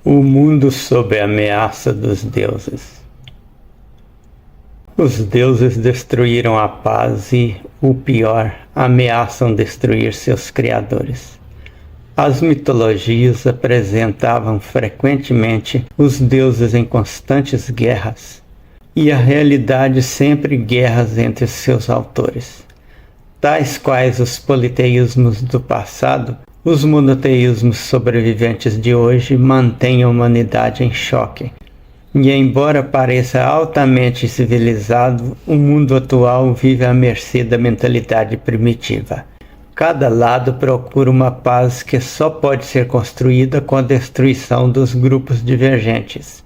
O mundo sob a ameaça dos deuses. Os deuses destruíram a paz e, o pior, ameaçam destruir seus criadores. As mitologias apresentavam frequentemente os deuses em constantes guerras, e a realidade sempre guerras entre seus autores. Tais quais os politeísmos do passado, os monoteísmos sobreviventes de hoje mantêm a humanidade em choque. E embora pareça altamente civilizado, o mundo atual vive à mercê da mentalidade primitiva. Cada lado procura uma paz que só pode ser construída com a destruição dos grupos divergentes.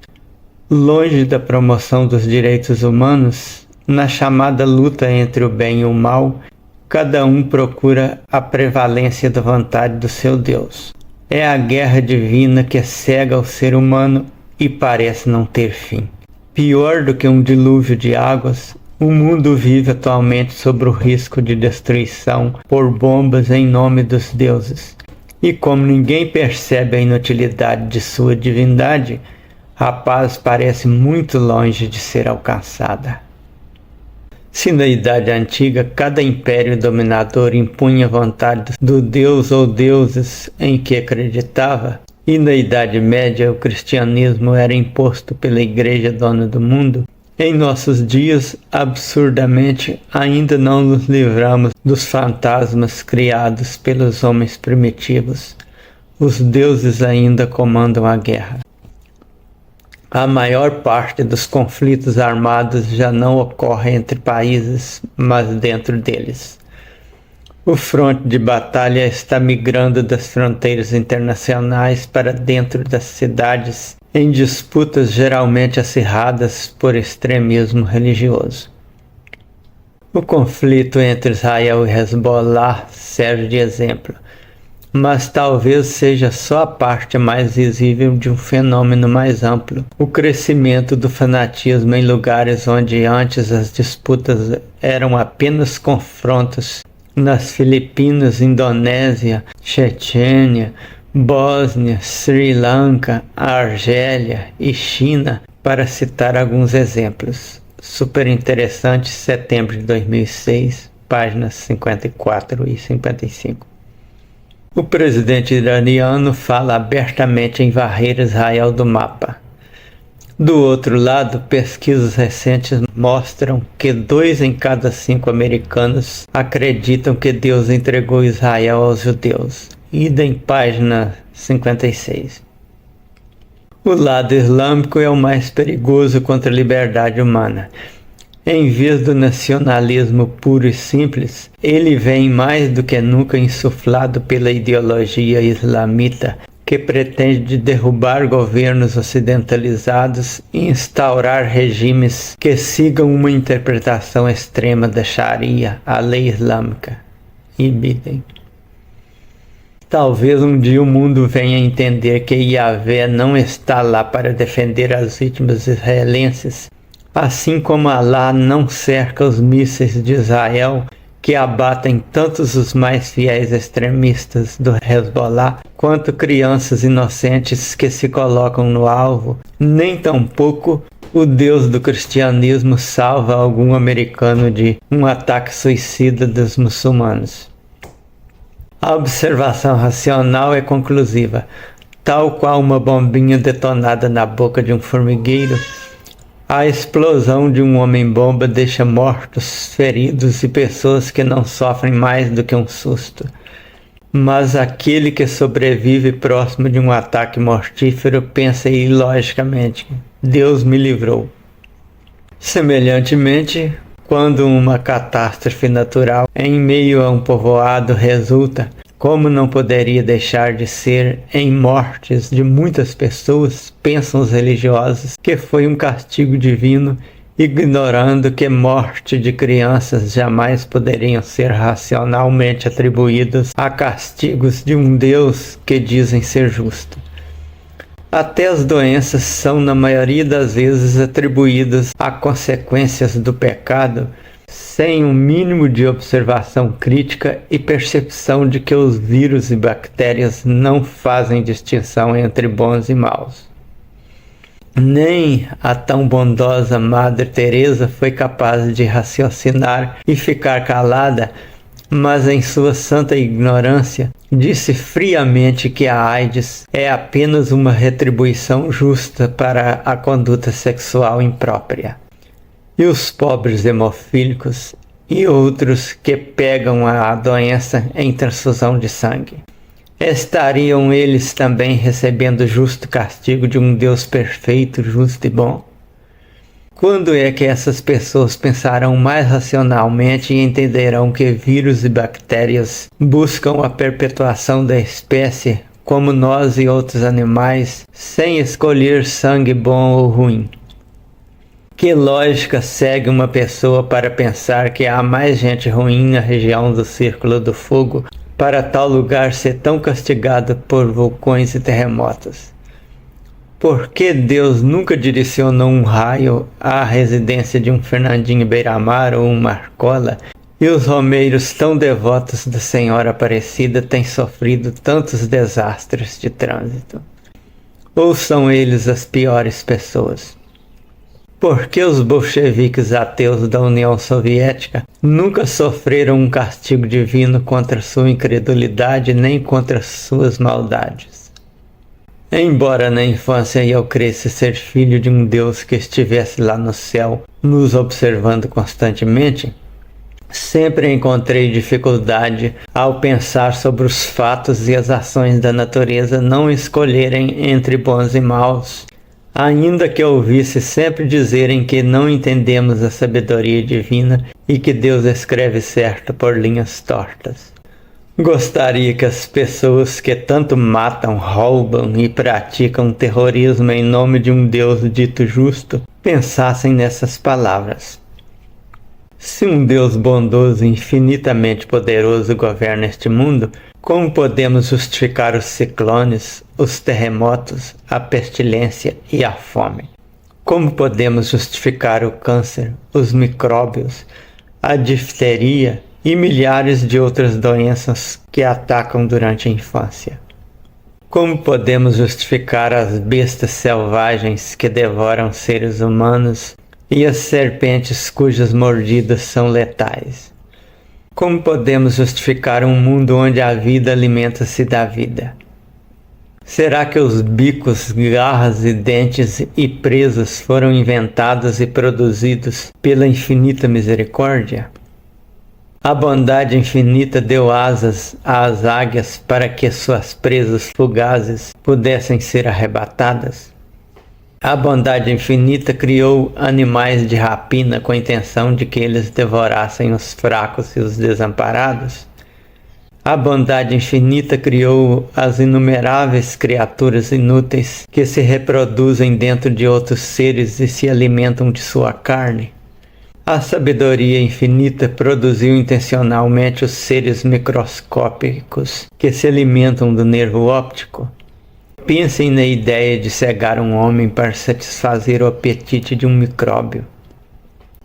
Longe da promoção dos direitos humanos, na chamada luta entre o bem e o mal, cada um procura a prevalência da vontade do seu Deus. É a guerra divina que cega o ser humano e parece não ter fim. Pior do que um dilúvio de águas, o mundo vive atualmente sob o risco de destruição por bombas em nome dos deuses. E como ninguém percebe a inutilidade de sua divindade, a paz parece muito longe de ser alcançada. Se na Idade Antiga cada império dominador impunha a vontade do deus ou deuses em que acreditava, e na Idade Média o cristianismo era imposto pela Igreja dona do mundo, em nossos dias, absurdamente, ainda não nos livramos dos fantasmas criados pelos homens primitivos. Os deuses ainda comandam a guerra. A maior parte dos conflitos armados já não ocorre entre países, mas dentro deles. O fronte de batalha está migrando das fronteiras internacionais para dentro das cidades, em disputas geralmente acirradas por extremismo religioso. O conflito entre Israel e Hezbollah serve de exemplo, mas talvez seja só a parte mais visível de um fenômeno mais amplo, o crescimento do fanatismo em lugares onde antes as disputas eram apenas confrontos. Nas Filipinas, Indonésia, Chechênia, Bósnia, Sri Lanka, Argélia e China, para citar alguns exemplos. Super interessante, setembro de 2006, páginas 54 e 55. O presidente iraniano fala abertamente em varrer Israel do mapa. Do outro lado, pesquisas recentes mostram que 2 em cada 5 americanos acreditam que Deus entregou Israel aos judeus. Idem página 56. O lado islâmico é o mais perigoso contra a liberdade humana. Em vez do nacionalismo puro e simples, ele vem mais do que nunca insuflado pela ideologia islamita, que pretende derrubar governos ocidentalizados e instaurar regimes que sigam uma interpretação extrema da Sharia, a lei islâmica. Ibidem. Talvez um dia o mundo venha a entender que Yahvé não está lá para defender as vítimas israelenses, assim como Alá não cerca os mísseis de Israel que abatem tanto os mais fiéis extremistas do Hezbollah quanto crianças inocentes que se colocam no alvo, nem tampouco o Deus do cristianismo salva algum americano de um ataque suicida dos muçulmanos. A observação racional é conclusiva. Tal qual uma bombinha detonada na boca de um formigueiro, a explosão de um homem-bomba deixa mortos, feridos e pessoas que não sofrem mais do que um susto. Mas aquele que sobrevive próximo de um ataque mortífero pensa ilogicamente: Deus me livrou. Semelhantemente, quando uma catástrofe natural em meio a um povoado resulta, como não poderia deixar de ser, em mortes de muitas pessoas, pensam os religiosos que foi um castigo divino, ignorando que morte de crianças jamais poderiam ser racionalmente atribuídas a castigos de um Deus que dizem ser justo. Até as doenças são, na maioria das vezes, atribuídas a consequências do pecado, sem um mínimo de observação crítica e percepção de que os vírus e bactérias não fazem distinção entre bons e maus. Nem a tão bondosa Madre Teresa foi capaz de raciocinar e ficar calada, mas em sua santa ignorância disse friamente que a AIDS é apenas uma retribuição justa para a conduta sexual imprópria. E os pobres hemofílicos e outros que pegam a doença em transfusão de sangue, estariam eles também recebendo o justo castigo de um Deus perfeito, justo e bom? Quando é que essas pessoas pensarão mais racionalmente e entenderão que vírus e bactérias buscam a perpetuação da espécie, como nós e outros animais, sem escolher sangue bom ou ruim? Que lógica segue uma pessoa para pensar que há mais gente ruim na região do Círculo do Fogo para tal lugar ser tão castigado por vulcões e terremotos? Por que Deus nunca direcionou um raio à residência de um Fernandinho Beiramar ou um Marcola, e os romeiros tão devotos da Senhora Aparecida têm sofrido tantos desastres de trânsito? Ou são eles as piores pessoas? Por que os bolcheviques ateus da União Soviética nunca sofreram um castigo divino contra sua incredulidade nem contra suas maldades? Embora na infância eu cresça ser filho de um Deus que estivesse lá no céu, nos observando constantemente, sempre encontrei dificuldade ao pensar sobre os fatos e as ações da natureza não escolherem entre bons e maus, ainda que ouvisse sempre dizerem que não entendemos a sabedoria divina e que Deus escreve certo por linhas tortas. Gostaria que as pessoas que tanto matam, roubam e praticam terrorismo em nome de um Deus dito justo pensassem nessas palavras. Se um Deus bondoso e infinitamente poderoso governa este mundo, como podemos justificar os ciclones, os terremotos, a pestilência e a fome? Como podemos justificar o câncer, os micróbios, a difteria e milhares de outras doenças que atacam durante a infância? Como podemos justificar as bestas selvagens que devoram seres humanos e as serpentes cujas mordidas são letais? Como podemos justificar um mundo onde a vida alimenta-se da vida? Será que os bicos, garras e dentes e presas foram inventados e produzidos pela infinita misericórdia? A bondade infinita deu asas às águias para que suas presas fugazes pudessem ser arrebatadas. A bondade infinita criou animais de rapina com a intenção de que eles devorassem os fracos e os desamparados. A bondade infinita criou as inumeráveis criaturas inúteis que se reproduzem dentro de outros seres e se alimentam de sua carne. A sabedoria infinita produziu intencionalmente os seres microscópicos que se alimentam do nervo óptico. Pensem na ideia de cegar um homem para satisfazer o apetite de um micróbio.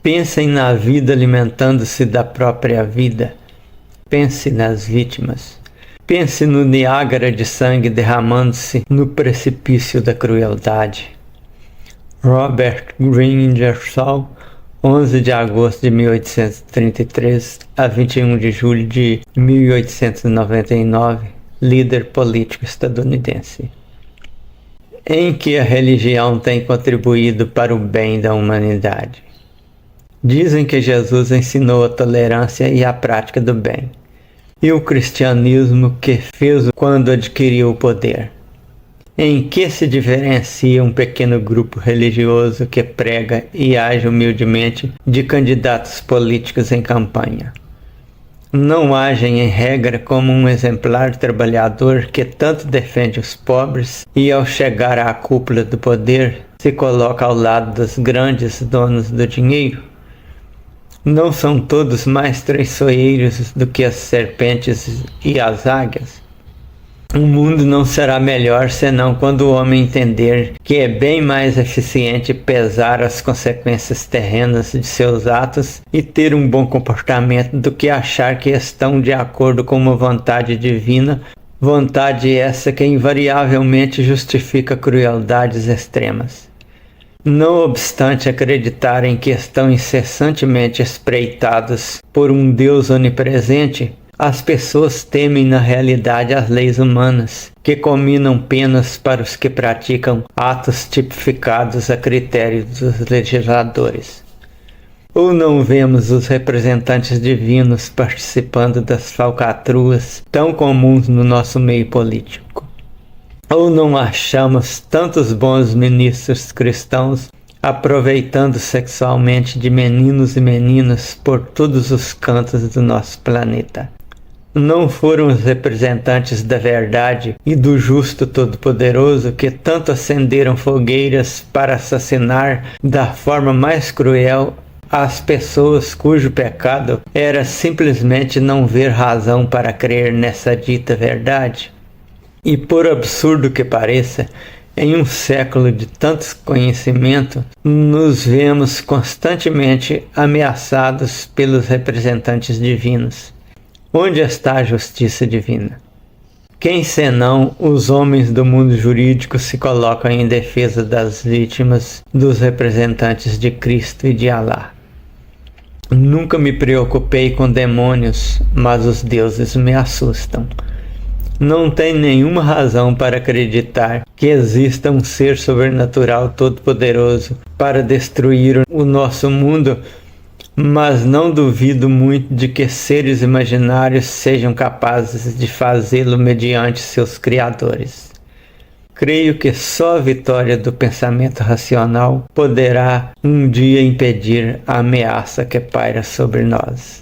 Pensem na vida alimentando-se da própria vida. Pense nas vítimas. Pense no Niágara de sangue derramando-se no precipício da crueldade. Robert Greene Ingersoll, 11 de agosto de 1833 a 21 de julho de 1899, líder político estadunidense. Em que a religião tem contribuído para o bem da humanidade? Dizem que Jesus ensinou a tolerância e a prática do bem. E o cristianismo que fez quando adquiriu o poder? Em que se diferencia um pequeno grupo religioso que prega e age humildemente de candidatos políticos em campanha? Não agem em regra como um exemplar trabalhador que tanto defende os pobres e, ao chegar à cúpula do poder, se coloca ao lado dos grandes donos do dinheiro? Não são todos mais traiçoeiros do que as serpentes e as águias? O mundo não será melhor senão quando o homem entender que é bem mais eficiente pesar as consequências terrenas de seus atos e ter um bom comportamento do que achar que estão de acordo com uma vontade divina, vontade essa que invariavelmente justifica crueldades extremas. Não obstante acreditarem que estão incessantemente espreitados por um Deus onipresente, as pessoas temem na realidade as leis humanas, que combinam penas para os que praticam atos tipificados a critério dos legisladores. Ou não vemos os representantes divinos participando das falcatruas tão comuns no nosso meio político? Ou não achamos tantos bons ministros cristãos aproveitando sexualmente de meninos e meninas por todos os cantos do nosso planeta? Não foram os representantes da verdade e do justo todo-poderoso que tanto acenderam fogueiras para assassinar da forma mais cruel as pessoas cujo pecado era simplesmente não ver razão para crer nessa dita verdade? E por absurdo que pareça, em um século de tanto conhecimento, nos vemos constantemente ameaçados pelos representantes divinos. Onde está a justiça divina? Quem senão os homens do mundo jurídico se colocam em defesa das vítimas dos representantes de Cristo e de Alá? Nunca me preocupei com demônios, mas os deuses me assustam. Não tem nenhuma razão para acreditar que exista um ser sobrenatural todo-poderoso para destruir o nosso mundo, mas não duvido muito de que seres imaginários sejam capazes de fazê-lo mediante seus criadores. Creio que só a vitória do pensamento racional poderá um dia impedir a ameaça que paira sobre nós.